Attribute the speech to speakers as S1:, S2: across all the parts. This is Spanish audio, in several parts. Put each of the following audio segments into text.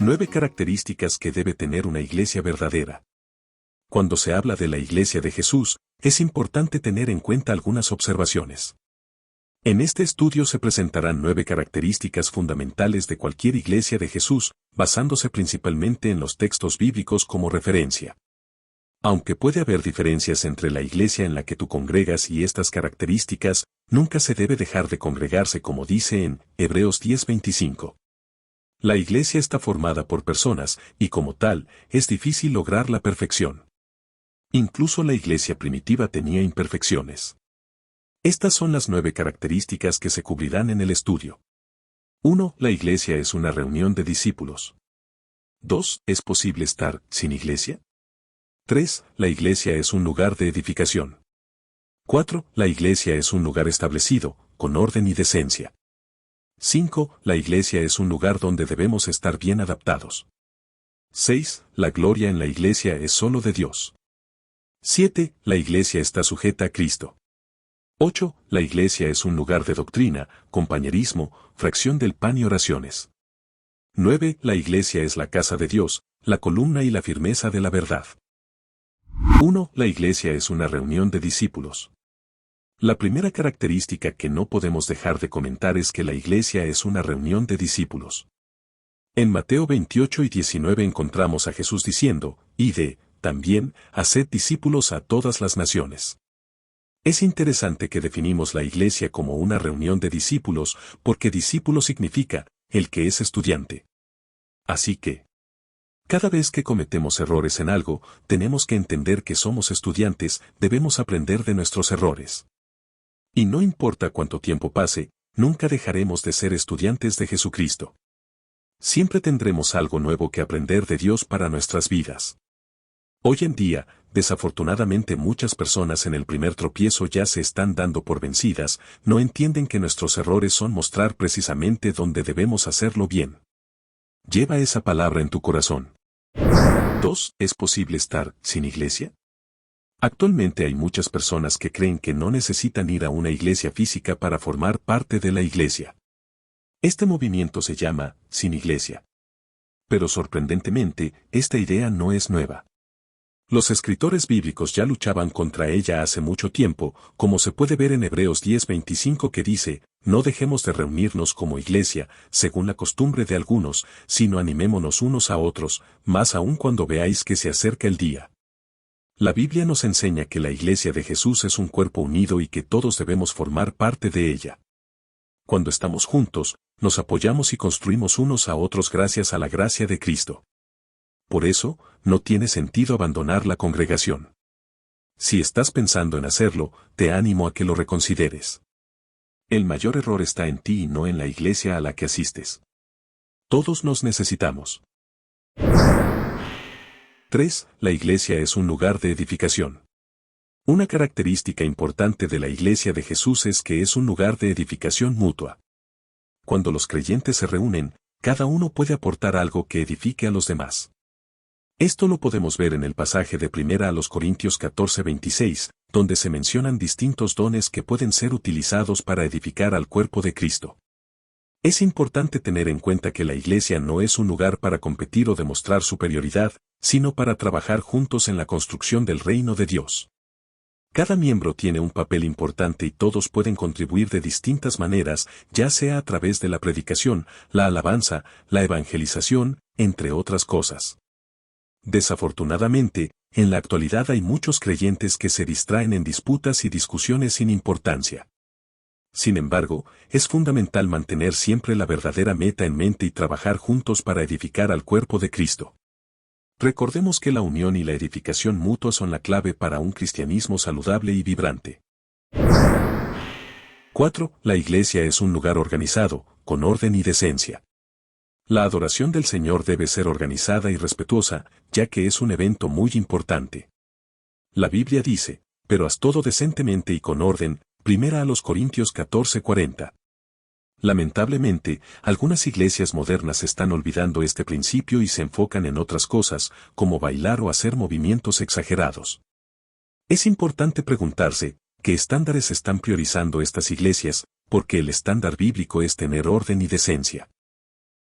S1: 9 características que debe tener una iglesia verdadera. Cuando se habla de la iglesia de Jesús, es importante tener en cuenta algunas observaciones. En este estudio se presentarán 9 características fundamentales de cualquier iglesia de Jesús, basándose principalmente en los textos bíblicos como referencia. Aunque puede haber diferencias entre la iglesia en la que tú congregas y estas características, nunca se debe dejar de congregarse como dice en Hebreos 10:25. La iglesia está formada por personas, y como tal, es difícil lograr la perfección. Incluso la iglesia primitiva tenía imperfecciones. Estas son las 9 características que se cubrirán en el estudio. 1. La iglesia es una reunión de discípulos. 2. ¿Es posible estar sin iglesia? 3. La iglesia es un lugar de edificación. 4. La iglesia es un lugar establecido, con orden y decencia. 5. La iglesia es un lugar donde debemos estar bien adaptados. 6. La gloria en la iglesia es solo de Dios. 7. La iglesia está sujeta a Cristo. 8. La iglesia es un lugar de doctrina, compañerismo, fracción del pan y oraciones. 9. La iglesia es la casa de Dios, la columna y la firmeza de la verdad. 1. La iglesia es una reunión de discípulos. La primera característica que no podemos dejar de comentar es que la iglesia es una reunión de discípulos. En Mateo 28:19 encontramos a Jesús diciendo, «Id, también, haced discípulos a todas las naciones». Es interesante que definimos la iglesia como una reunión de discípulos, porque discípulo significa, el que es estudiante. Así que, cada vez que cometemos errores en algo, tenemos que entender que somos estudiantes, debemos aprender de nuestros errores. Y no importa cuánto tiempo pase, nunca dejaremos de ser estudiantes de Jesucristo. Siempre tendremos algo nuevo que aprender de Dios para nuestras vidas. Hoy en día, desafortunadamente muchas personas en el primer tropiezo ya se están dando por vencidas, no entienden que nuestros errores son mostrar precisamente dónde debemos hacerlo bien. Lleva esa palabra en tu corazón. 2. ¿Es posible estar sin iglesia? Actualmente hay muchas personas que creen que no necesitan ir a una iglesia física para formar parte de la iglesia. Este movimiento se llama sin iglesia. Pero sorprendentemente, esta idea no es nueva. Los escritores bíblicos ya luchaban contra ella hace mucho tiempo, como se puede ver en Hebreos 10:25 que dice, «No dejemos de reunirnos como iglesia, según la costumbre de algunos, sino animémonos unos a otros, más aún cuando veáis que se acerca el día». La Biblia nos enseña que la iglesia de Jesús es un cuerpo unido y que todos debemos formar parte de ella. Cuando estamos juntos, nos apoyamos y construimos unos a otros gracias a la gracia de Cristo. Por eso, no tiene sentido abandonar la congregación. Si estás pensando en hacerlo, te animo a que lo reconsideres. El mayor error está en ti y no en la iglesia a la que asistes. Todos nos necesitamos. 3. La iglesia es un lugar de edificación. Una característica importante de la iglesia de Jesús es que es un lugar de edificación mutua. Cuando los creyentes se reúnen, cada uno puede aportar algo que edifique a los demás. Esto lo podemos ver en el pasaje de 1 Corintios 14:26, donde se mencionan distintos dones que pueden ser utilizados para edificar al cuerpo de Cristo. Es importante tener en cuenta que la iglesia no es un lugar para competir o demostrar superioridad, sino para trabajar juntos en la construcción del reino de Dios. Cada miembro tiene un papel importante y todos pueden contribuir de distintas maneras, ya sea a través de la predicación, la alabanza, la evangelización, entre otras cosas. Desafortunadamente, en la actualidad hay muchos creyentes que se distraen en disputas y discusiones sin importancia. Sin embargo, es fundamental mantener siempre la verdadera meta en mente y trabajar juntos para edificar al cuerpo de Cristo. Recordemos que la unión y la edificación mutua son la clave para un cristianismo saludable y vibrante. 4. La iglesia es un lugar organizado, con orden y decencia. La adoración del Señor debe ser organizada y respetuosa, ya que es un evento muy importante. La Biblia dice, pero haz todo decentemente y con orden, 1 Corintios 14:40. Lamentablemente, algunas iglesias modernas están olvidando este principio y se enfocan en otras cosas, como bailar o hacer movimientos exagerados. Es importante preguntarse, ¿qué estándares están priorizando estas iglesias? Porque el estándar bíblico es tener orden y decencia.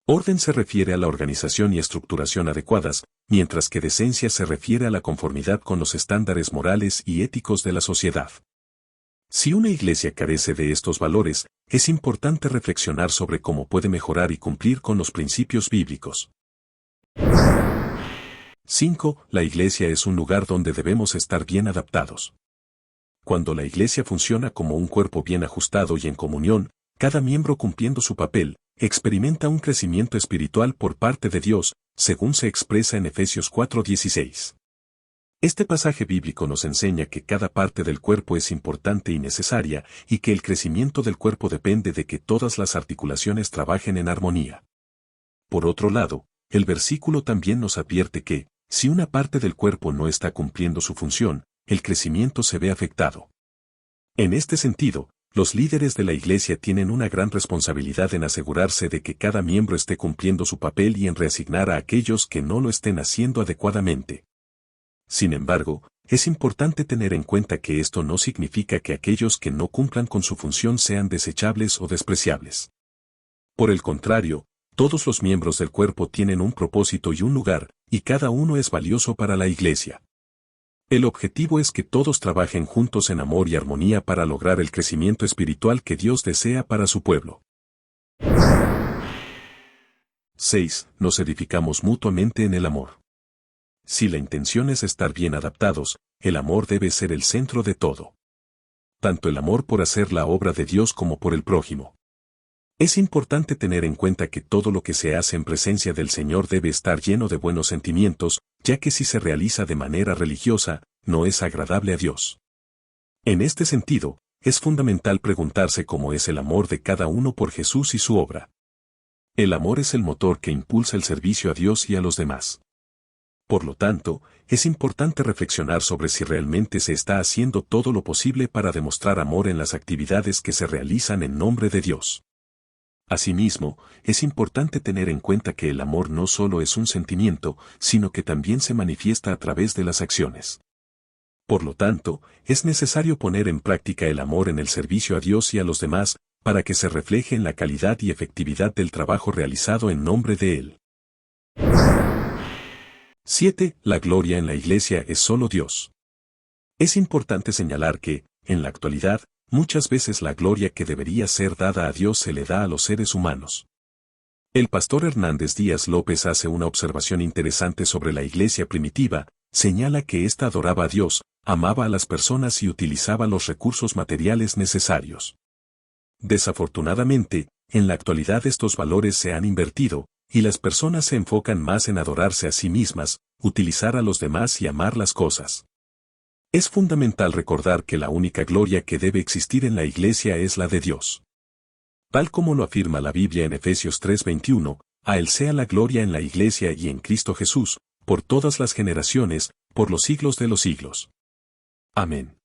S1: Orden se refiere a la organización y estructuración adecuadas, mientras que decencia se refiere a la conformidad con los estándares morales y éticos de la sociedad. Si una iglesia carece de estos valores, es importante reflexionar sobre cómo puede mejorar y cumplir con los principios bíblicos. 5. La iglesia es un lugar donde debemos estar bien adaptados. Cuando la iglesia funciona como un cuerpo bien ajustado y en comunión, cada miembro cumpliendo su papel, experimenta un crecimiento espiritual por parte de Dios, según se expresa en Efesios 4:16. Este pasaje bíblico nos enseña que cada parte del cuerpo es importante y necesaria, y que el crecimiento del cuerpo depende de que todas las articulaciones trabajen en armonía. Por otro lado, el versículo también nos advierte que, si una parte del cuerpo no está cumpliendo su función, el crecimiento se ve afectado. En este sentido, los líderes de la iglesia tienen una gran responsabilidad en asegurarse de que cada miembro esté cumpliendo su papel y en reasignar a aquellos que no lo estén haciendo adecuadamente. Sin embargo, es importante tener en cuenta que esto no significa que aquellos que no cumplan con su función sean desechables o despreciables. Por el contrario, todos los miembros del cuerpo tienen un propósito y un lugar, y cada uno es valioso para la iglesia. El objetivo es que todos trabajen juntos en amor y armonía para lograr el crecimiento espiritual que Dios desea para su pueblo. 6. Nos edificamos mutuamente en el amor. Si la intención es estar bien adaptados, el amor debe ser el centro de todo. Tanto el amor por hacer la obra de Dios como por el prójimo. Es importante tener en cuenta que todo lo que se hace en presencia del Señor debe estar lleno de buenos sentimientos, ya que si se realiza de manera religiosa, no es agradable a Dios. En este sentido, es fundamental preguntarse cómo es el amor de cada uno por Jesús y su obra. El amor es el motor que impulsa el servicio a Dios y a los demás. Por lo tanto, es importante reflexionar sobre si realmente se está haciendo todo lo posible para demostrar amor en las actividades que se realizan en nombre de Dios. Asimismo, es importante tener en cuenta que el amor no solo es un sentimiento, sino que también se manifiesta a través de las acciones. Por lo tanto, es necesario poner en práctica el amor en el servicio a Dios y a los demás, para que se refleje en la calidad y efectividad del trabajo realizado en nombre de Él. 7. La gloria en la iglesia es solo Dios. Es importante señalar que, en la actualidad, muchas veces la gloria que debería ser dada a Dios se le da a los seres humanos. El pastor Hernández Díaz López hace una observación interesante sobre la iglesia primitiva, señala que ésta adoraba a Dios, amaba a las personas y utilizaba los recursos materiales necesarios. Desafortunadamente, en la actualidad estos valores se han invertido, y las personas se enfocan más en adorarse a sí mismas, utilizar a los demás y amar las cosas. Es fundamental recordar que la única gloria que debe existir en la iglesia es la de Dios. Tal como lo afirma la Biblia en Efesios 3:21, a Él sea la gloria en la iglesia y en Cristo Jesús, por todas las generaciones, por los siglos de los siglos. Amén.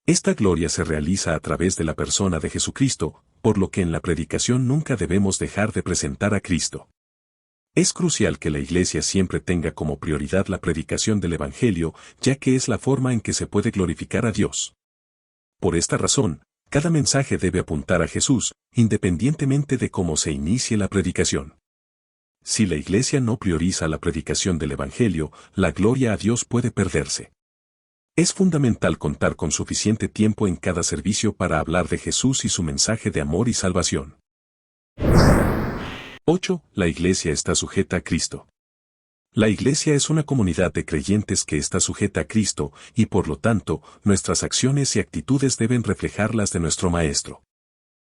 S1: Esta gloria se realiza a través de la persona de Jesucristo, por lo que en la predicación nunca debemos dejar de presentar a Cristo. Es crucial que la iglesia siempre tenga como prioridad la predicación del Evangelio, ya que es la forma en que se puede glorificar a Dios. Por esta razón, cada mensaje debe apuntar a Jesús, independientemente de cómo se inicie la predicación. Si la iglesia no prioriza la predicación del Evangelio, la gloria a Dios puede perderse. Es fundamental contar con suficiente tiempo en cada servicio para hablar de Jesús y su mensaje de amor y salvación. 8. La iglesia está sujeta a Cristo. La iglesia es una comunidad de creyentes que está sujeta a Cristo, y por lo tanto, nuestras acciones y actitudes deben reflejar las de nuestro Maestro.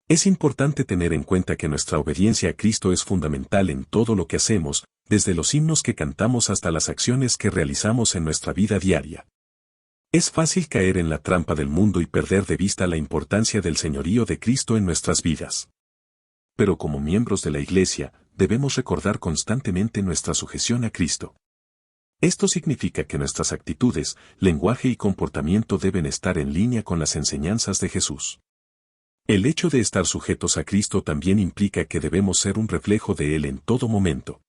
S1: Es importante tener en cuenta que nuestra obediencia a Cristo es fundamental en todo lo que hacemos, desde los himnos que cantamos hasta las acciones que realizamos en nuestra vida diaria. Es fácil caer en la trampa del mundo y perder de vista la importancia del señorío de Cristo en nuestras vidas. Pero como miembros de la iglesia, debemos recordar constantemente nuestra sujeción a Cristo. Esto significa que nuestras actitudes, lenguaje y comportamiento deben estar en línea con las enseñanzas de Jesús. El hecho de estar sujetos a Cristo también implica que debemos ser un reflejo de Él en todo momento.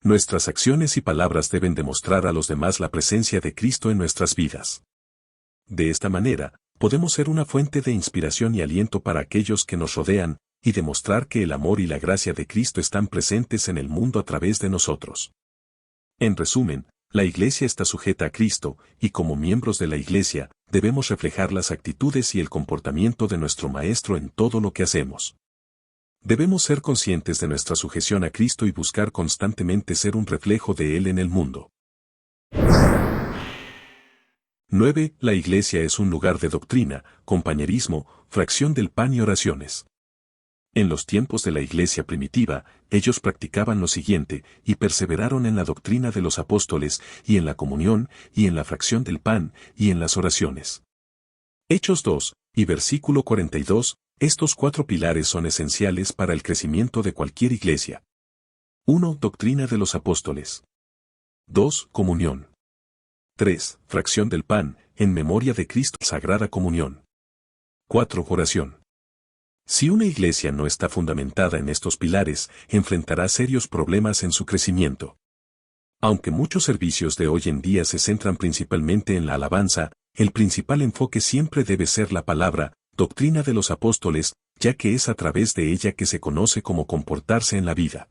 S1: Nuestras acciones y palabras deben demostrar a los demás la presencia de Cristo en nuestras vidas. De esta manera, podemos ser una fuente de inspiración y aliento para aquellos que nos rodean, y demostrar que el amor y la gracia de Cristo están presentes en el mundo a través de nosotros. En resumen, la Iglesia está sujeta a Cristo, y como miembros de la Iglesia, debemos reflejar las actitudes y el comportamiento de nuestro Maestro en todo lo que hacemos. Debemos ser conscientes de nuestra sujeción a Cristo y buscar constantemente ser un reflejo de Él en el mundo. 9. La Iglesia es un lugar de doctrina, compañerismo, fracción del pan y oraciones. En los tiempos de la Iglesia primitiva, ellos practicaban lo siguiente, y perseveraron en la doctrina de los apóstoles, y en la comunión, y en la fracción del pan, y en las oraciones. Hechos 2, y versículo 42, estos 4 pilares son esenciales para el crecimiento de cualquier iglesia. 1. Doctrina de los apóstoles. 2. Comunión. 3. Fracción del pan, en memoria de Cristo, Sagrada Comunión. 4. Oración. Si una iglesia no está fundamentada en estos pilares, enfrentará serios problemas en su crecimiento. Aunque muchos servicios de hoy en día se centran principalmente en la alabanza, el principal enfoque siempre debe ser la palabra, doctrina de los apóstoles, ya que es a través de ella que se conoce cómo comportarse en la vida.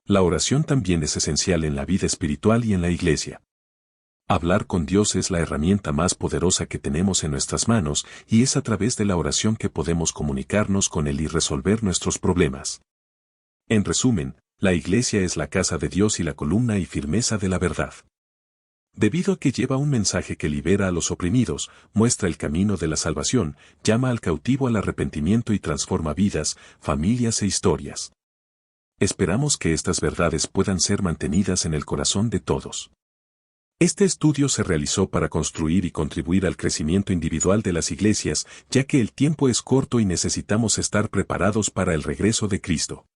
S1: La oración también es esencial en la vida espiritual y en la iglesia. Hablar con Dios es la herramienta más poderosa que tenemos en nuestras manos, y es a través de la oración que podemos comunicarnos con Él y resolver nuestros problemas. En resumen, la iglesia es la casa de Dios y la columna y firmeza de la verdad. Debido a que lleva un mensaje que libera a los oprimidos, muestra el camino de la salvación, llama al cautivo al arrepentimiento y transforma vidas, familias e historias. Esperamos que estas verdades puedan ser mantenidas en el corazón de todos. Este estudio se realizó para construir y contribuir al crecimiento individual de las iglesias, ya que el tiempo es corto y necesitamos estar preparados para el regreso de Cristo.